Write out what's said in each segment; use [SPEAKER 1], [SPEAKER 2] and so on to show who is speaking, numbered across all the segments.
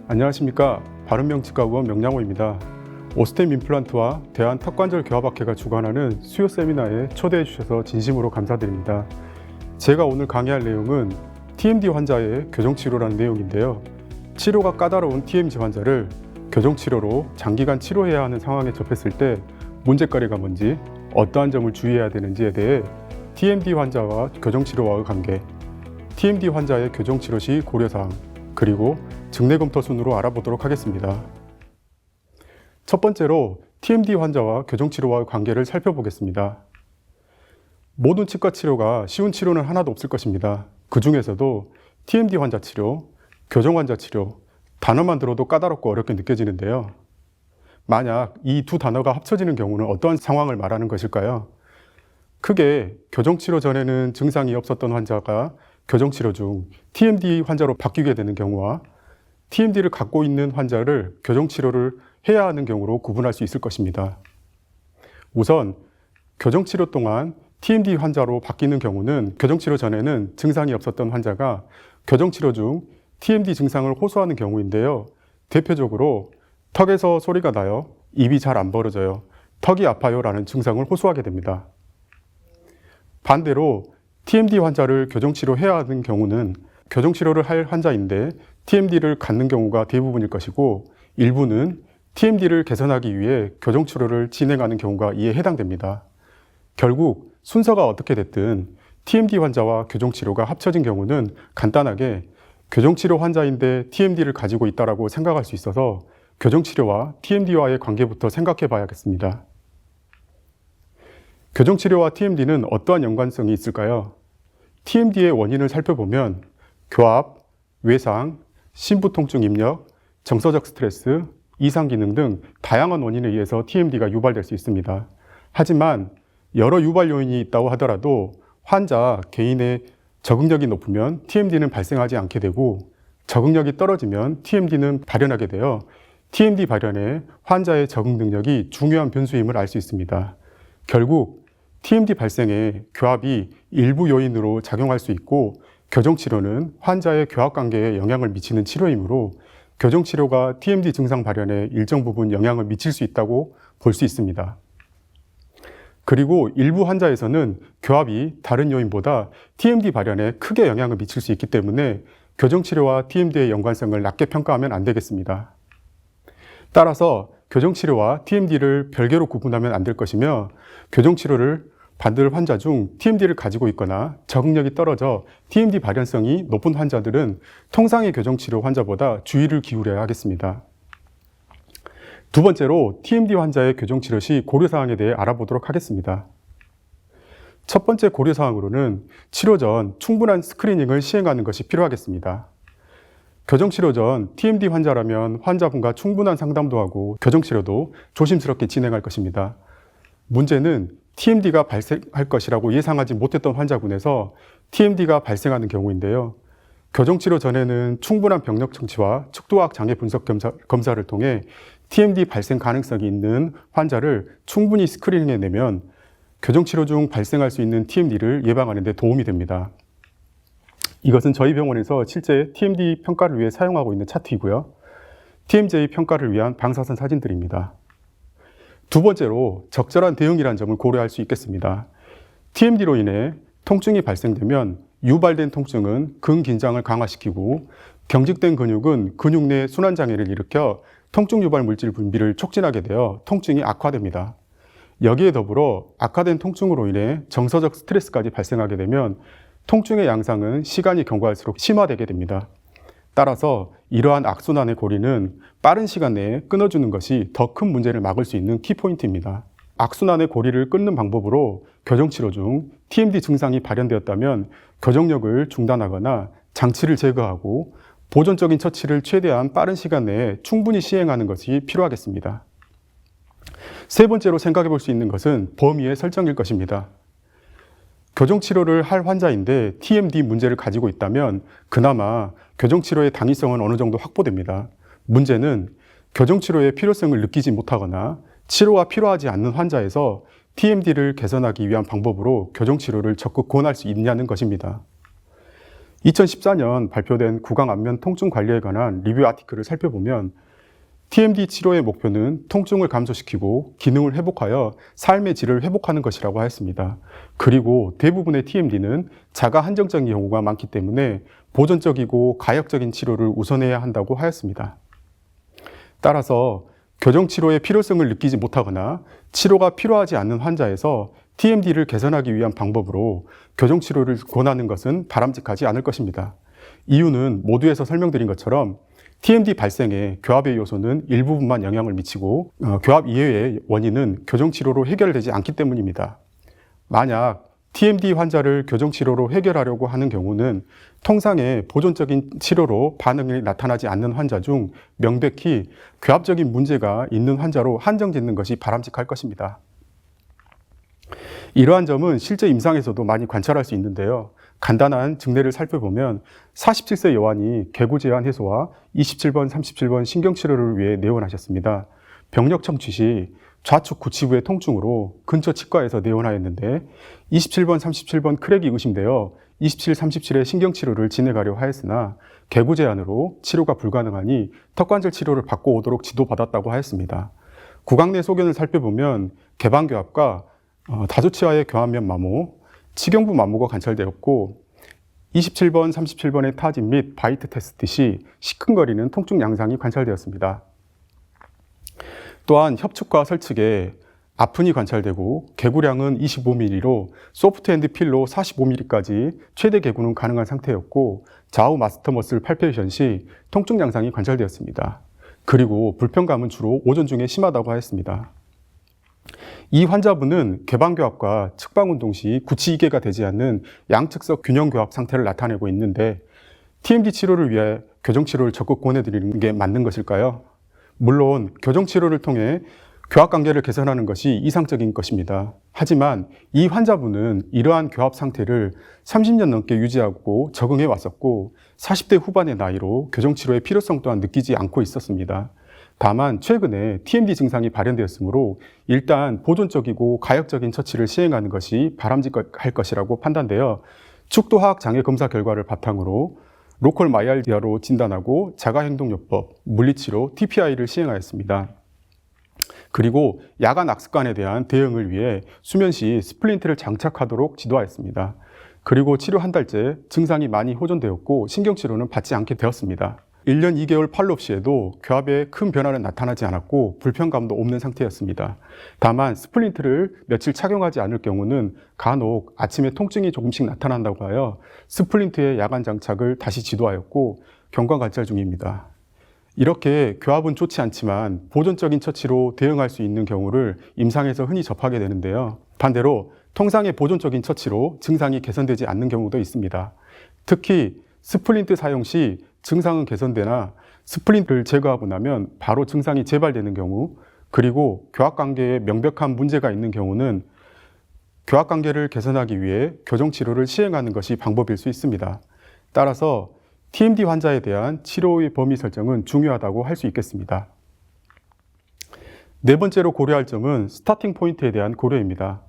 [SPEAKER 1] 안녕하십니까. 바른명치과의원 명량호입니다. 오스템 임플란트와 대한턱관절교합학회가 주관하는 수요 세미나에 초대해 주셔서 진심으로 감사드립니다. 제가 오늘 강의할 내용은 TMD 환자의 교정치료라는 내용인데요. 치료가 까다로운 TMD 환자를 교정치료로 장기간 치료해야 하는 상황에 접했을 때 문제거리가 뭔지, 어떠한 점을 주의해야 되는지에 대해 TMD 환자와 교정치료와의 관계, TMD 환자의 교정치료 시 고려사항, 그리고 증례검토 순으로 알아보도록 하겠습니다. 첫 번째로 TMD 환자와 교정치료와의 관계를 살펴보겠습니다. 모든 치과 치료가 쉬운 치료는 하나도 없을 것입니다. 그 중에서도 TMD 환자 치료, 교정 환자 치료, 단어만 들어도 까다롭고 어렵게 느껴지는데요. 만약 이 두 단어가 합쳐지는 경우는 어떠한 상황을 말하는 것일까요? 크게 교정치료 전에는 증상이 없었던 환자가 교정치료 중 TMD 환자로 바뀌게 되는 경우와 TMD를 갖고 있는 환자를 교정치료를 해야 하는 경우로 구분할 수 있을 것입니다. 우선 교정치료 동안 TMD 환자로 바뀌는 경우는 교정치료 전에는 증상이 없었던 환자가 교정치료 중 TMD 증상을 호소하는 경우인데요. 대표적으로 턱에서 소리가 나요, 입이 잘 안 벌어져요, 턱이 아파요 라는 증상을 호소하게 됩니다. 반대로 TMD 환자를 교정치료해야 하는 경우는 교정치료를 할 환자인데 TMD를 갖는 경우가 대부분일 것이고, 일부는 TMD를 개선하기 위해 교정치료를 진행하는 경우가 이에 해당됩니다. 결국 순서가 어떻게 됐든 TMD 환자와 교정치료가 합쳐진 경우는 간단하게 교정치료 환자인데 TMD를 가지고 있다고 생각할 수 있어서 교정치료와 TMD와의 관계부터 생각해 봐야겠습니다. 교정치료와 TMD는 어떠한 연관성이 있을까요? TMD의 원인을 살펴보면 교합, 외상, 심부통증 입력, 정서적 스트레스, 이상기능 등 다양한 원인에 의해서 TMD가 유발될 수 있습니다. 하지만 여러 유발 요인이 있다고 하더라도 환자 개인의 적응력이 높으면 TMD는 발생하지 않게 되고, 적응력이 떨어지면 TMD는 발현하게 되어 TMD 발현에 환자의 적응 능력이 중요한 변수임을 알 수 있습니다. 결국 TMD 발생에 교합이 일부 요인으로 작용할 수 있고, 교정치료는 환자의 교합관계에 영향을 미치는 치료이므로 교정치료가 TMD 증상 발현에 일정 부분 영향을 미칠 수 있다고 볼 수 있습니다. 그리고 일부 환자에서는 교합이 다른 요인보다 TMD 발현에 크게 영향을 미칠 수 있기 때문에 교정치료와 TMD의 연관성을 낮게 평가하면 안 되겠습니다. 따라서 교정치료와 TMD를 별개로 구분하면 안 될 것이며, 교정치료를 받을 환자 중 TMD를 가지고 있거나 적응력이 떨어져 TMD 발현성이 높은 환자들은 통상의 교정치료 환자보다 주의를 기울여야 하겠습니다. 두 번째로 TMD 환자의 교정치료 시 고려사항에 대해 알아보도록 하겠습니다. 첫 번째 고려사항으로는 치료 전 충분한 스크리닝을 시행하는 것이 필요하겠습니다. 교정치료 전 TMD 환자라면 환자분과 충분한 상담도 하고 교정치료도 조심스럽게 진행할 것입니다. 문제는 TMD가 발생할 것이라고 예상하지 못했던 환자군에서 TMD가 발생하는 경우인데요. 교정치료 전에는 충분한 병력 청취와 척도학 장애 분석 검사를 통해 TMD 발생 가능성이 있는 환자를 충분히 스크리닝해내면 교정치료 중 발생할 수 있는 TMD를 예방하는 데 도움이 됩니다. 이것은 저희 병원에서 실제 TMD 평가를 위해 사용하고 있는 차트이고요. TMJ 평가를 위한 방사선 사진들입니다. 두 번째로 적절한 대응이라는 점을 고려할 수 있겠습니다. TMD로 인해 통증이 발생되면 유발된 통증은 근긴장을 강화시키고, 경직된 근육은 근육 내 순환장애를 일으켜 통증 유발 물질 분비를 촉진하게 되어 통증이 악화됩니다. 여기에 더불어 악화된 통증으로 인해 정서적 스트레스까지 발생하게 되면 통증의 양상은 시간이 경과할수록 심화되게 됩니다. 따라서 이러한 악순환의 고리는 빠른 시간 내에 끊어주는 것이 더 큰 문제를 막을 수 있는 키포인트입니다. 악순환의 고리를 끊는 방법으로 교정치료 중 TMD 증상이 발현되었다면 교정력을 중단하거나 장치를 제거하고 보존적인 처치를 최대한 빠른 시간 내에 충분히 시행하는 것이 필요하겠습니다. 세 번째로 생각해 볼 수 있는 것은 범위의 설정일 것입니다. 교정치료를 할 환자인데 TMD 문제를 가지고 있다면 그나마 교정치료의 당위성은 어느 정도 확보됩니다. 문제는 교정치료의 필요성을 느끼지 못하거나 치료가 필요하지 않는 환자에서 TMD를 개선하기 위한 방법으로 교정치료를 적극 권할 수 있냐는 것입니다. 2014년 발표된 구강 안면 통증 관리에 관한 리뷰 아티클을 살펴보면 TMD 치료의 목표는 통증을 감소시키고 기능을 회복하여 삶의 질을 회복하는 것이라고 하였습니다. 그리고 대부분의 TMD는 자가 한정적인 경우가 많기 때문에 보존적이고 가역적인 치료를 우선해야 한다고 하였습니다. 따라서 교정치료의 필요성을 느끼지 못하거나 치료가 필요하지 않는 환자에서 TMD를 개선하기 위한 방법으로 교정치료를 권하는 것은 바람직하지 않을 것입니다. 이유는 모두에서 설명드린 것처럼 TMD 발생에 교합의 요소는 일부분만 영향을 미치고 교합 이외의 원인은 교정치료로 해결되지 않기 때문입니다. 만약 TMD 환자를 교정치료로 해결하려고 하는 경우는 통상의 보존적인 치료로 반응이 나타나지 않는 환자 중 명백히 교합적인 문제가 있는 환자로 한정짓는 것이 바람직할 것입니다. 이러한 점은 실제 임상에서도 많이 관찰할 수 있는데요. 간단한 증례를 살펴보면 47세 여환이 개구 제한 해소와 27번, 37번 신경치료를 위해 내원하셨습니다. 병력 청취 시 좌측 구치부의 통증으로 근처 치과에서 내원하였는데 27번, 37번 크랙이 의심되어 27, 37의 신경치료를 진행하려 하였으나 개구 제한으로 치료가 불가능하니 턱관절 치료를 받고 오도록 지도받았다고 하였습니다. 구강 내 소견을 살펴보면 개방교합과 다조치와의 교합면 마모, 치경부 마모가 관찰되었고 27번, 37번의 타진 및 바이트 테스트 시 시큰거리는 통증 양상이 관찰되었습니다. 또한 협측과 설측에 아픈이 관찰되고 개구량은 25mm로 소프트핸드 필로 45mm까지 최대 개구는 가능한 상태였고 좌우 마스터머슬 팔페이션 시 통증 양상이 관찰되었습니다. 그리고 불편감은 주로 오전 중에 심하다고 하였습니다. 이 환자분은 개방교합과 측방운동 시 구치2개가 되지 않는 양측석 균형교합 상태를 나타내고 있는데 TMD 치료를 위해 교정치료를 적극 권해드리는 게 맞는 것일까요? 물론 교정치료를 통해 교합관계를 개선하는 것이 이상적인 것입니다. 하지만 이 환자분은 이러한 교합 상태를 30년 넘게 유지하고 적응해 왔었고 40대 후반의 나이로 교정치료의 필요성 또한 느끼지 않고 있었습니다. 다만 최근에 TMD 증상이 발현되었으므로 일단 보존적이고 가역적인 처치를 시행하는 것이 바람직할 것이라고 판단되어 축도화학 장애 검사 결과를 바탕으로 로컬 마이알디아로 진단하고 자가행동요법, 물리치료, TPI를 시행하였습니다. 그리고 야간 악습관에 대한 대응을 위해 수면 시 스플린트를 장착하도록 지도하였습니다. 그리고 치료 한 달째 증상이 많이 호전되었고 신경치료는 받지 않게 되었습니다. 1년 2개월 팔로업 시에도 교합에 큰 변화는 나타나지 않았고 불편감도 없는 상태였습니다. 다만 스플린트를 며칠 착용하지 않을 경우는 간혹 아침에 통증이 조금씩 나타난다고 하여 스플린트의 야간 장착을 다시 지도하였고 경과 관찰 중입니다. 이렇게 교합은 좋지 않지만 보존적인 처치로 대응할 수 있는 경우를 임상에서 흔히 접하게 되는데요. 반대로 통상의 보존적인 처치로 증상이 개선되지 않는 경우도 있습니다. 특히 스플린트 사용 시 증상은 개선되나 스플린트를 제거하고 나면 바로 증상이 재발되는 경우, 그리고 교합관계에 명백한 문제가 있는 경우는 교합관계를 개선하기 위해 교정치료를 시행하는 것이 방법일 수 있습니다. 따라서 TMD 환자에 대한 치료의 범위 설정은 중요하다고 할 수 있겠습니다. 네 번째로 고려할 점은 스타팅 포인트에 대한 고려입니다.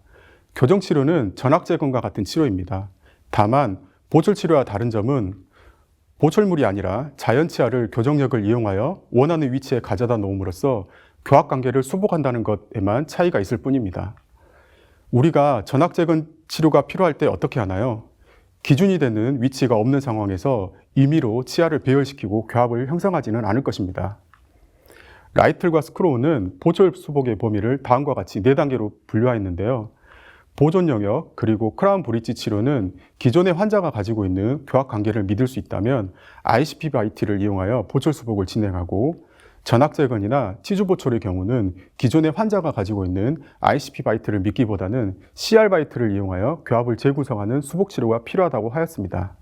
[SPEAKER 1] 교정치료는 전학제거과 같은 치료입니다. 다만 보철치료와 다른 점은 보철물이 아니라 자연치아를 교정력을 이용하여 원하는 위치에 가져다 놓음으로써 교합관계를 수복한다는 것에만 차이가 있을 뿐입니다. 우리가 전학제거 치료가 필요할 때 어떻게 하나요? 기준이 되는 위치가 없는 상황에서 임의로 치아를 배열시키고 교합을 형성하지는 않을 것입니다. 라이틀과 스크로우는 보철 수복의 범위를 다음과 같이 4단계로 분류하였는데요. 보존 영역 그리고 크라운 브릿지 치료는 기존의 환자가 가지고 있는 교합 관계를 믿을 수 있다면 ICP 바이트를 이용하여 보철 수복을 진행하고, 전학제건이나 치주 보철의 경우는 기존의 환자가 가지고 있는 ICP 바이트를 믿기보다는 CR 바이트를 이용하여 교합을 재구성하는 수복 치료가 필요하다고 하였습니다.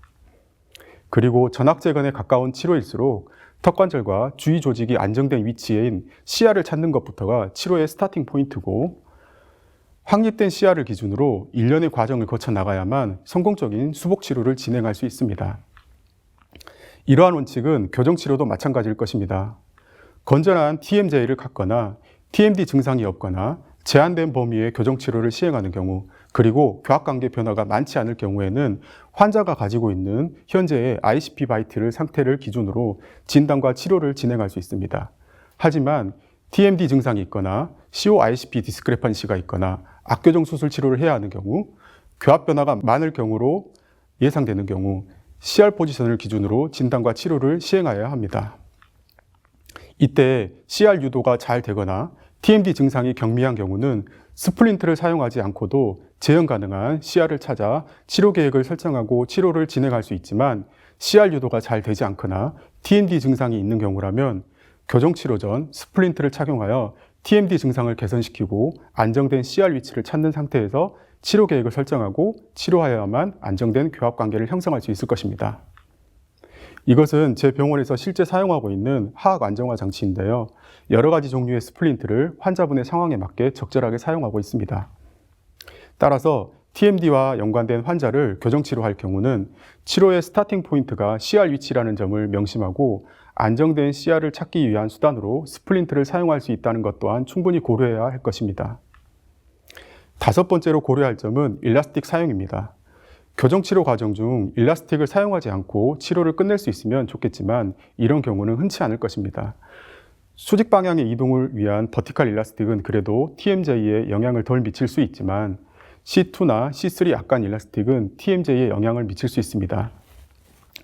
[SPEAKER 1] 그리고 전학제건에 가까운 치료일수록 턱관절과 주위 조직이 안정된 위치인 CR을 찾는 것부터가 치료의 스타팅 포인트고, 확립된 CR을 기준으로 1년의 과정을 거쳐 나가야만 성공적인 수복 치료를 진행할 수 있습니다. 이러한 원칙은 교정치료도 마찬가지일 것입니다. 건전한 TMJ를 갖거나 TMD 증상이 없거나 제한된 범위의 교정치료를 시행하는 경우, 그리고 교합관계 변화가 많지 않을 경우에는 환자가 가지고 있는 현재의 ICP 바이트를 상태를 기준으로 진단과 치료를 진행할 수 있습니다. 하지만 TMD 증상이 있거나 COICP 디스크레판시가 있거나 악교정 수술 치료를 해야 하는 경우, 교합 변화가 많을 경우로 예상되는 경우 CR 포지션을 기준으로 진단과 치료를 시행하여야 합니다. 이때 CR 유도가 잘 되거나 TMD 증상이 경미한 경우는 스플린트를 사용하지 않고도 재현 가능한 CR을 찾아 치료 계획을 설정하고 치료를 진행할 수 있지만 CR 유도가 잘 되지 않거나 TMD 증상이 있는 경우라면 교정 치료 전 스플린트를 착용하여 TMD 증상을 개선시키고 안정된 CR 위치를 찾는 상태에서 치료 계획을 설정하고 치료하여야만 안정된 교합 관계를 형성할 수 있을 것입니다. 이것은 제 병원에서 실제 사용하고 있는 하악 안정화 장치인데요. 여러 가지 종류의 스플린트를 환자분의 상황에 맞게 적절하게 사용하고 있습니다. 따라서 TMD와 연관된 환자를 교정 치료할 경우는 치료의 스타팅 포인트가 CR 위치라는 점을 명심하고 안정된 CR을 찾기 위한 수단으로 스플린트를 사용할 수 있다는 것 또한 충분히 고려해야 할 것입니다. 다섯 번째로 고려할 점은 일라스틱 사용입니다. 교정치료 과정 중 일라스틱을 사용하지 않고 치료를 끝낼 수 있으면 좋겠지만 이런 경우는 흔치 않을 것입니다. 수직 방향의 이동을 위한 버티컬 일라스틱은 그래도 TMJ에 영향을 덜 미칠 수 있지만 C2나 C3 약간 일라스틱은 TMJ에 영향을 미칠 수 있습니다.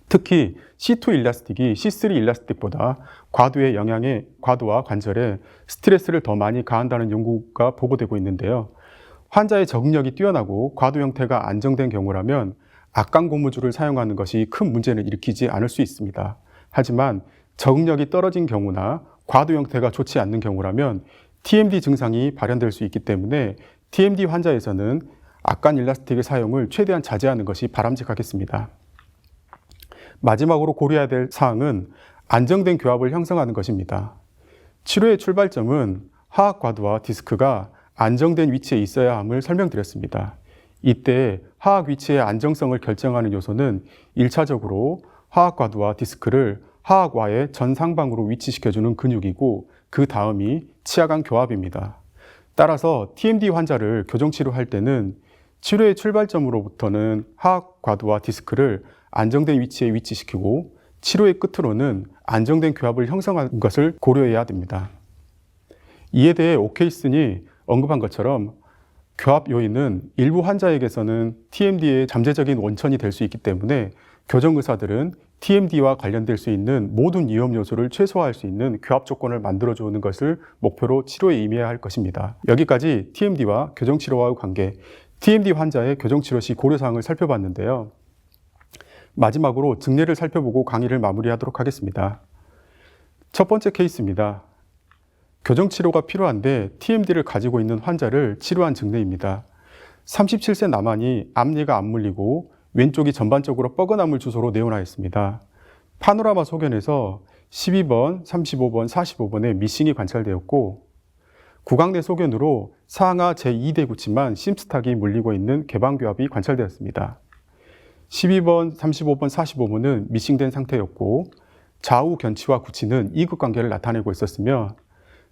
[SPEAKER 1] 특히 C2 일라스틱이 C3 일라스틱보다 과도와 관절에 스트레스를 더 많이 가한다는 연구가 보고되고 있는데요. 환자의 적응력이 뛰어나고 과도 형태가 안정된 경우라면 악강 고무줄을 사용하는 것이 큰 문제는 일으키지 않을 수 있습니다. 하지만 적응력이 떨어진 경우나 과도 형태가 좋지 않는 경우라면 TMD 증상이 발현될 수 있기 때문에 TMD 환자에서는 악간 일라스틱의 사용을 최대한 자제하는 것이 바람직하겠습니다. 마지막으로 고려해야 될 사항은 안정된 교합을 형성하는 것입니다. 치료의 출발점은 하악 과도와 디스크가 안정된 위치에 있어야 함을 설명드렸습니다. 이때 하악 위치의 안정성을 결정하는 요소는 1차적으로 하악 과도와 디스크를 하악와의 전상방으로 위치시켜주는 근육이고 그 다음이 치아간 교합입니다. 따라서 TMD 환자를 교정치료할 때는 치료의 출발점으로부터는 하악 과도와 디스크를 안정된 위치에 위치시키고 치료의 끝으로는 안정된 교합을 형성하는 것을 고려해야 됩니다. 이에 대해 오케이슨이 언급한 것처럼 교합 요인은 일부 환자에게서는 TMD의 잠재적인 원천이 될 수 있기 때문에 교정 의사들은 TMD와 관련될 수 있는 모든 위험 요소를 최소화할 수 있는 교합 조건을 만들어주는 것을 목표로 치료에 임해야 할 것입니다. 여기까지 TMD와 교정치료와의 관계, TMD 환자의 교정치료 시 고려사항을 살펴봤는데요. 마지막으로 증례를 살펴보고 강의를 마무리하도록 하겠습니다. 첫 번째 케이스입니다. 교정치료가 필요한데 TMD를 가지고 있는 환자를 치료한 증례입니다. 37세 남한이 앞니가 안 물리고 왼쪽이 전반적으로 뻐근함을 주소로 내원하였습니다. 파노라마 소견에서 12번, 35번, 45번에 미싱이 관찰되었고 구강 내 소견으로 상하 제2대구치만 심스탁이 물리고 있는 개방교합이 관찰되었습니다. 12번, 35번, 45번은 미싱된 상태였고 좌우 견치와 구치는 이극관계를 나타내고 있었으며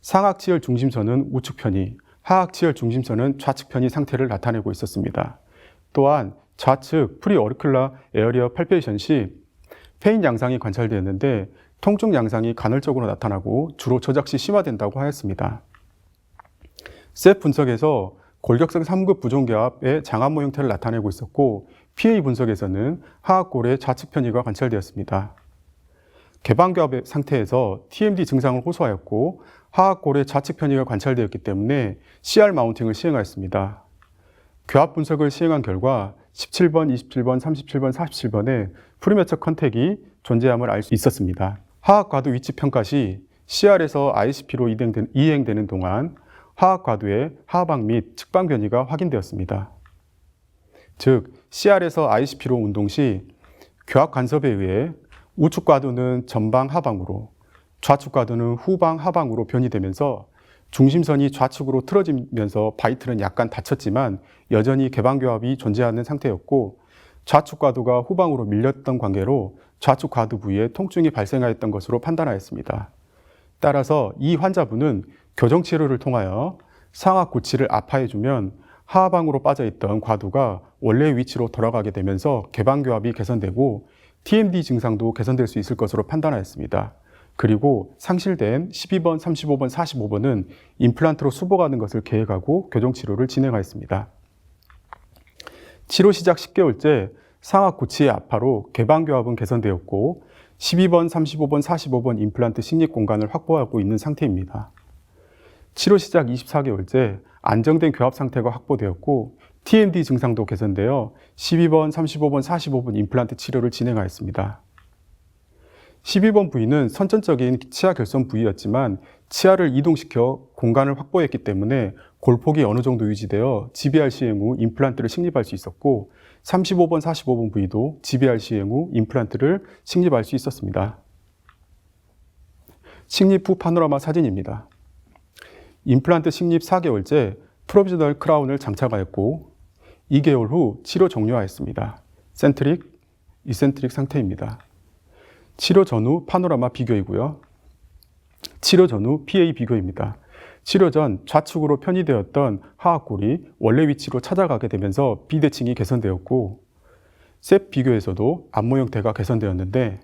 [SPEAKER 1] 상악치열 중심선은 우측 편이, 하악치열 중심선은 좌측 편이 상태를 나타내고 있었습니다. 또한 좌측 프리어리큘러 에어리어 팔페이션 시 페인 양상이 관찰되었는데 통증 양상이 간헐적으로 나타나고 주로 저작 시 심화된다고 하였습니다. 셋 분석에서 골격성 3급 부종교합의 장암모 형태를 나타내고 있었고 PA 분석에서는 하악골의 좌측 편의가 관찰되었습니다. 개방교합의 상태에서 TMD 증상을 호소하였고 하악골의 좌측 편의가 관찰되었기 때문에 CR 마운팅을 시행하였습니다. 교합 분석을 시행한 결과 17번, 27번, 37번, 47번에 프리매처 컨택이 존재함을 알 수 있었습니다. 하악과도 위치 평가 시 CR에서 ICP로 이행되는 동안 하악과도의 하방 및 측방 변이가 확인되었습니다. 즉, CR에서 ICP로 운동 시 교합 간섭에 의해 우측 과도는 전방 하방으로, 좌측 과도는 후방 하방으로 변이되면서 중심선이 좌측으로 틀어지면서 바이트는 약간 닫혔지만 여전히 개방교합이 존재하는 상태였고 좌측 과도가 후방으로 밀렸던 관계로 좌측 과도 부위에 통증이 발생하였던 것으로 판단하였습니다. 따라서 이 환자분은 교정치료를 통하여 상악 구치를 압화해주면 하하방으로 빠져있던 과두가 원래의 위치로 돌아가게 되면서 개방교합이 개선되고 TMD 증상도 개선될 수 있을 것으로 판단하였습니다. 그리고 상실된 12번, 35번, 45번은 임플란트로 수복하는 것을 계획하고 교정치료를 진행하였습니다. 치료 시작 10개월째 상악 구치의 아파로 개방교합은 개선되었고 12번, 35번, 45번 임플란트 식립 공간을 확보하고 있는 상태입니다. 치료 시작 24개월째 안정된 교합 상태가 확보되었고 TMD 증상도 개선되어 12번, 35번, 45번 임플란트 치료를 진행하였습니다. 12번 부위는 선천적인 치아 결손 부위였지만 치아를 이동시켜 공간을 확보했기 때문에 골폭이 어느 정도 유지되어 GBR 시행 후 임플란트를 식립할 수 있었고 35번, 45번 부위도 GBR 시행 후 임플란트를 식립할 수 있었습니다. 식립 후 파노라마 사진입니다. 임플란트 식립 4개월째 프로비저널 크라운을 장착하였고 2개월 후 치료 종료하였습니다. 센트릭, 이센트릭 상태입니다. 치료 전후 파노라마 비교이고요. 치료 전후 PA 비교입니다. 치료 전 좌측으로 편의되었던 하악골이 원래 위치로 찾아가게 되면서 비대칭이 개선되었고 셉 비교에서도 안모 형태가 개선되었는데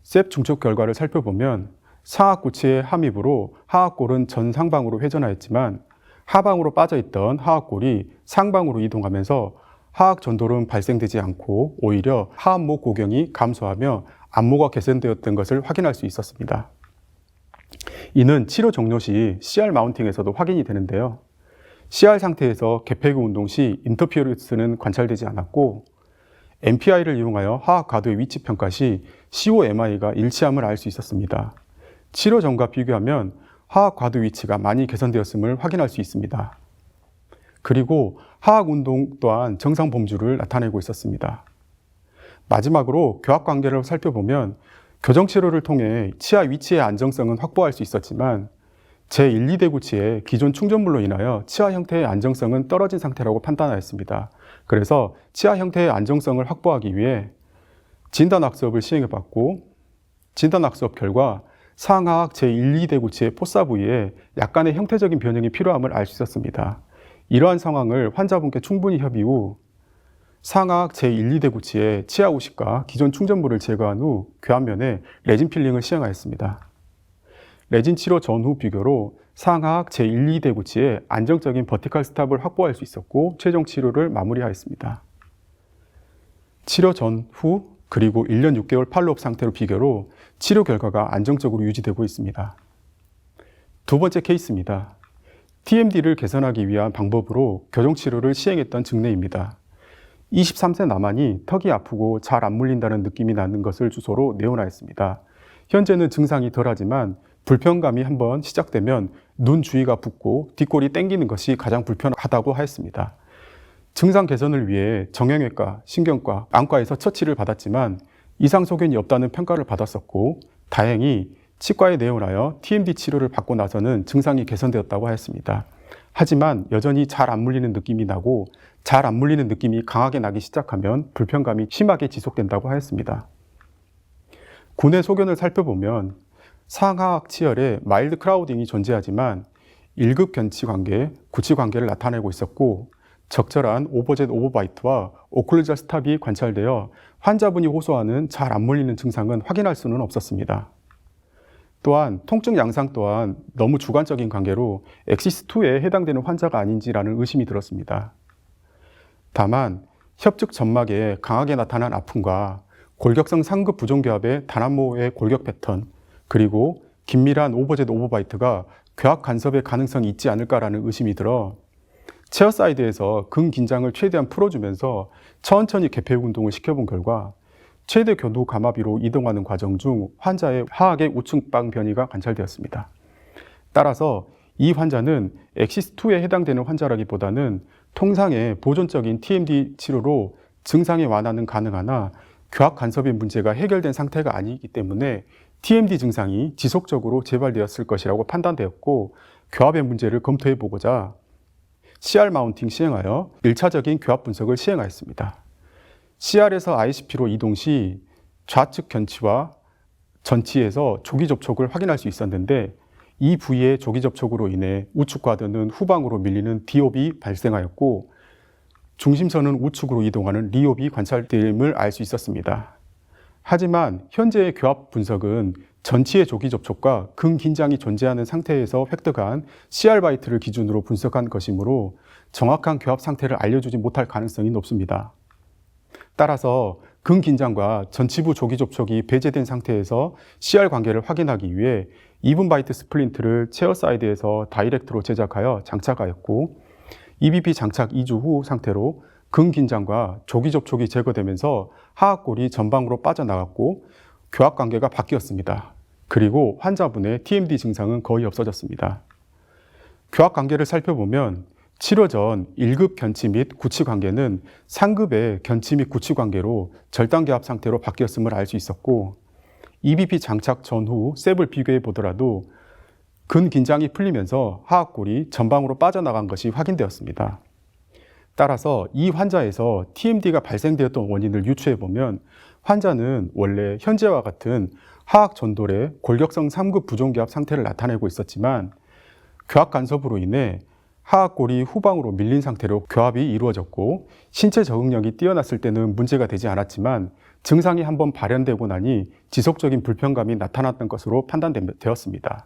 [SPEAKER 1] 셉 중첩 결과를 살펴보면 상악구치의 함입으로 하악골은 전상방으로 회전하였지만 하방으로 빠져있던 하악골이 상방으로 이동하면서 하악 전도는 발생되지 않고 오히려 하안모 고경이 감소하며 안모가 개선되었던 것을 확인할 수 있었습니다. 이는 치료 종료 시 CR 마운팅에서도 확인이 되는데요. CR 상태에서 개폐구 운동 시 인터피어런스는 관찰되지 않았고 MPI를 이용하여 하악 과도의 위치 평가 시 COMI가 일치함을 알 수 있었습니다. 치료 전과 비교하면 하악 과도 위치가 많이 개선되었음을 확인할 수 있습니다. 그리고 하악 운동 또한 정상 범주를 나타내고 있었습니다. 마지막으로 교합 관계를 살펴보면 교정 치료를 통해 치아 위치의 안정성은 확보할 수 있었지만 제1, 2대 구치의 기존 충전물로 인하여 치아 형태의 안정성은 떨어진 상태라고 판단하였습니다. 그래서 치아 형태의 안정성을 확보하기 위해 진단학습을 시행해봤고 진단학습 결과 상하악 제1, 2대 구치의 포사 부위에 약간의 형태적인 변형이 필요함을 알 수 있었습니다. 이러한 상황을 환자분께 충분히 협의 후 상하악 제1, 2대 구치의 치아 우식과 기존 충전물을 제거한 후 교합면에 레진 필링을 시행하였습니다. 레진 치료 전후 비교로 상하악 제1, 2대 구치의 안정적인 버티컬 스탑을 확보할 수 있었고 최종 치료를 마무리하였습니다. 치료 전후 그리고 1년 6개월 팔로업 상태로 비교로 치료 결과가 안정적으로 유지되고 있습니다. 두 번째 케이스입니다. TMD를 개선하기 위한 방법으로 교정치료를 시행했던 증례입니다. 23세 남한이 턱이 아프고 잘 안 물린다는 느낌이 나는 것을 주소로 내원하였습니다. 현재는 증상이 덜하지만 불편감이 한번 시작되면 눈 주위가 붓고 뒷골이 땡기는 것이 가장 불편하다고 하였습니다. 증상 개선을 위해 정형외과, 신경과, 안과에서 처치를 받았지만 이상 소견이 없다는 평가를 받았었고 다행히 치과에 내원하여 TMD 치료를 받고 나서는 증상이 개선되었다고 하였습니다. 하지만 여전히 잘 안 물리는 느낌이 나고 잘 안 물리는 느낌이 강하게 나기 시작하면 불편감이 심하게 지속된다고 하였습니다. 군의 소견을 살펴보면 상하악 치열에 마일드 크라우딩이 존재하지만 1급 견치 관계, 구치 관계를 나타내고 있었고 적절한 오버젯 오버바이트와 오클루절 스탑이 관찰되어 환자분이 호소하는 잘 안 물리는 증상은 확인할 수는 없었습니다. 또한 통증 양상 또한 너무 주관적인 관계로 엑시스2에 해당되는 환자가 아닌지라는 의심이 들었습니다. 다만 협즉 점막에 강하게 나타난 아픔과 골격성 상급 부종교합의 단안모의 골격 패턴 그리고 긴밀한 오버젯 오버바이트가 교합 간섭의 가능성이 있지 않을까라는 의심이 들어 체어 사이드에서 근긴장을 최대한 풀어주면서 천천히 개폐 운동을 시켜본 결과 최대 견도 감압위로 이동하는 과정 중 환자의 하악의 우측방 변이가 관찰되었습니다. 따라서 이 환자는 엑시스2에 해당되는 환자라기보다는 통상의 보존적인 TMD 치료로 증상의 완화는 가능하나 교합 간섭의 문제가 해결된 상태가 아니기 때문에 TMD 증상이 지속적으로 재발되었을 것이라고 판단되었고 교합의 문제를 검토해보고자 CR 마운팅 시행하여 1차적인 교합 분석을 시행하였습니다. CR에서 ICP로 이동 시 좌측 견치와 전치에서 조기 접촉을 확인할 수 있었는데 이 부위의 조기 접촉으로 인해 우측 과도는 후방으로 밀리는 디옵이 발생하였고 중심선은 우측으로 이동하는 리옵이 관찰됨을 알 수 있었습니다. 하지만 현재의 교합 분석은 전치의 조기 접촉과 근긴장이 존재하는 상태에서 획득한 CR 바이트를 기준으로 분석한 것이므로 정확한 교합 상태를 알려주지 못할 가능성이 높습니다. 따라서 근긴장과 전치부 조기 접촉이 배제된 상태에서 CR 관계를 확인하기 위해 2분 바이트 스플린트를 체어 사이드에서 다이렉트로 제작하여 장착하였고 EBP 장착 2주 후 상태로 근긴장과 조기 접촉이 제거되면서 하악골이 전방으로 빠져나갔고 교합 관계가 바뀌었습니다. 그리고 환자분의 TMD 증상은 거의 없어졌습니다. 교합 관계를 살펴보면 치료 전 1급 견치 및 구치 관계는 상급의 견치 및 구치 관계로 절단 교합 상태로 바뀌었음을 알 수 있었고 EBP 장착 전후 셉을 비교해 보더라도 근긴장이 풀리면서 하악골이 전방으로 빠져나간 것이 확인되었습니다. 따라서 이 환자에서 TMD가 발생되었던 원인을 유추해 보면 환자는 원래 현재와 같은 하악 전돌의 골격성 3급 부종교합 상태를 나타내고 있었지만 교합 간섭으로 인해 하악골이 후방으로 밀린 상태로 교합이 이루어졌고 신체 적응력이 뛰어났을 때는 문제가 되지 않았지만 증상이 한번 발현되고 나니 지속적인 불편감이 나타났던 것으로 판단되었습니다.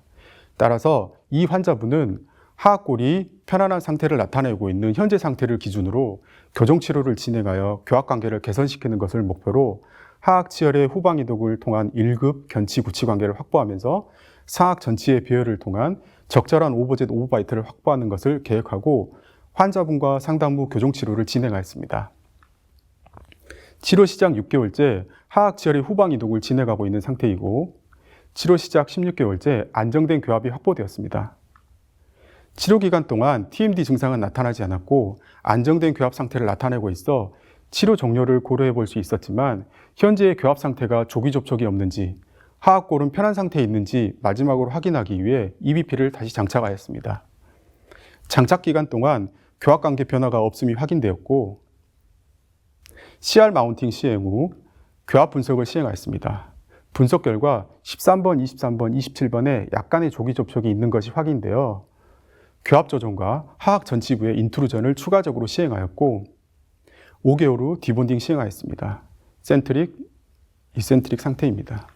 [SPEAKER 1] 따라서 이 환자분은 하악골이 편안한 상태를 나타내고 있는 현재 상태를 기준으로 교정치료를 진행하여 교합관계를 개선시키는 것을 목표로 하악치열의 후방 이동을 통한 1급 견치 구치 관계를 확보하면서 상악 전치의 배열을 통한 적절한 오버젯 오버바이트를 확보하는 것을 계획하고 환자분과 상담 후 교정치료를 진행하였습니다. 치료 시작 6개월째 하악치열의 후방 이동을 진행하고 있는 상태이고 치료 시작 16개월째 안정된 교합이 확보되었습니다. 치료 기간 동안 TMD 증상은 나타나지 않았고 안정된 교합 상태를 나타내고 있어 치료 종료를 고려해 볼 수 있었지만 현재의 교합 상태가 조기 접촉이 없는지 하악골은 편한 상태에 있는지 마지막으로 확인하기 위해 EBP를 다시 장착하였습니다. 장착 기간 동안 교합 관계 변화가 없음이 확인되었고 CR 마운팅 시행 후 교합 분석을 시행하였습니다. 분석 결과 13번, 23번, 27번에 약간의 조기 접촉이 있는 것이 확인되어 교합 조정과 하악 전치부의 인트루전을 추가적으로 시행하였고 5개월 후 디본딩 시행하였습니다. 센트릭, 이센트릭 상태입니다.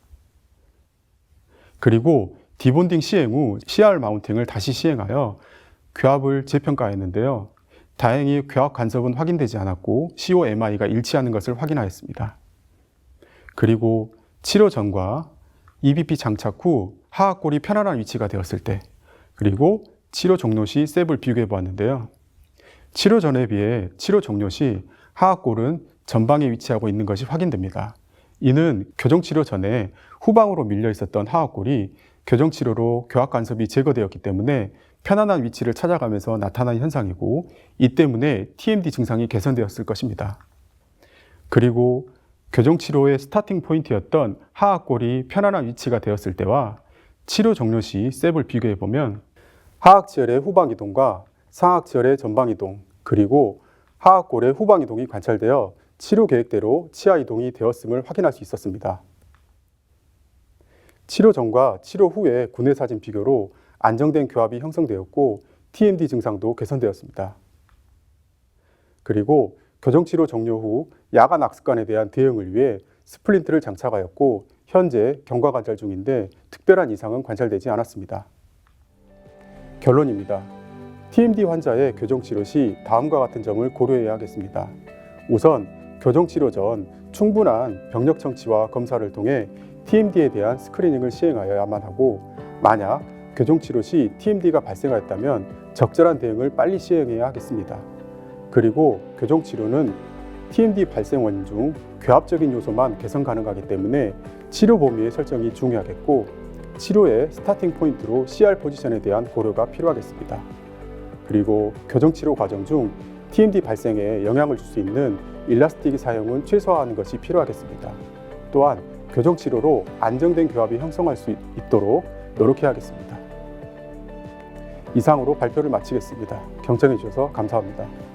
[SPEAKER 1] 그리고 디본딩 시행 후 CR 마운팅을 다시 시행하여 교합을 재평가했는데요. 다행히 교합 간섭은 확인되지 않았고 COMI가 일치하는 것을 확인하였습니다. 그리고 치료 전과 EBP 장착 후 하악골이 편안한 위치가 되었을 때 그리고 치료 종료 시 셉을 비교해 보았는데요. 치료 전에 비해 치료 종료 시 하악골은 전방에 위치하고 있는 것이 확인됩니다. 이는 교정치료 전에 후방으로 밀려 있었던 하악골이 교정치료로 교합 간섭이 제거되었기 때문에 편안한 위치를 찾아가면서 나타난 현상이고 이 때문에 TMD 증상이 개선되었을 것입니다. 그리고 교정치료의 스타팅 포인트였던 하악골이 편안한 위치가 되었을 때와 치료 종료 시 셉을 비교해 보면 하악치열의 후방 이동과 상악치열의 전방 이동 그리고 하악골의 후방 이동이 관찰되어 치료 계획대로 치아 이동이 되었음을 확인할 수 있었습니다. 치료 전과 치료 후의 구내 사진 비교로 안정된 교합이 형성되었고 TMD 증상도 개선되었습니다. 그리고 교정치료 종료 후 야간 악습관에 대한 대응을 위해 스플린트를 장착하였고 현재 경과 관찰 중인데 특별한 이상은 관찰되지 않았습니다. 결론입니다. TMD 환자의 교정치료 시 다음과 같은 점을 고려해야 하겠습니다. 우선 교정치료 전 충분한 병력 청취와 검사를 통해 TMD에 대한 스크리닝을 시행하여야만 하고 만약 교정치료 시 TMD가 발생하였다면 적절한 대응을 빨리 시행해야 하겠습니다. 그리고 교정치료는 TMD 발생 원인 중 교합적인 요소만 개선 가능하기 때문에 치료 범위의 설정이 중요하겠고 치료의 스타팅 포인트로 CR 포지션에 대한 고려가 필요하겠습니다. 그리고 교정치료 과정 중 TMD 발생에 영향을 줄 수 있는 일라스틱 사용은 최소화하는 것이 필요하겠습니다. 또한 교정치료로 안정된 교합이 형성할 수 있도록 노력해야겠습니다. 이상으로 발표를 마치겠습니다. 경청해 주셔서 감사합니다.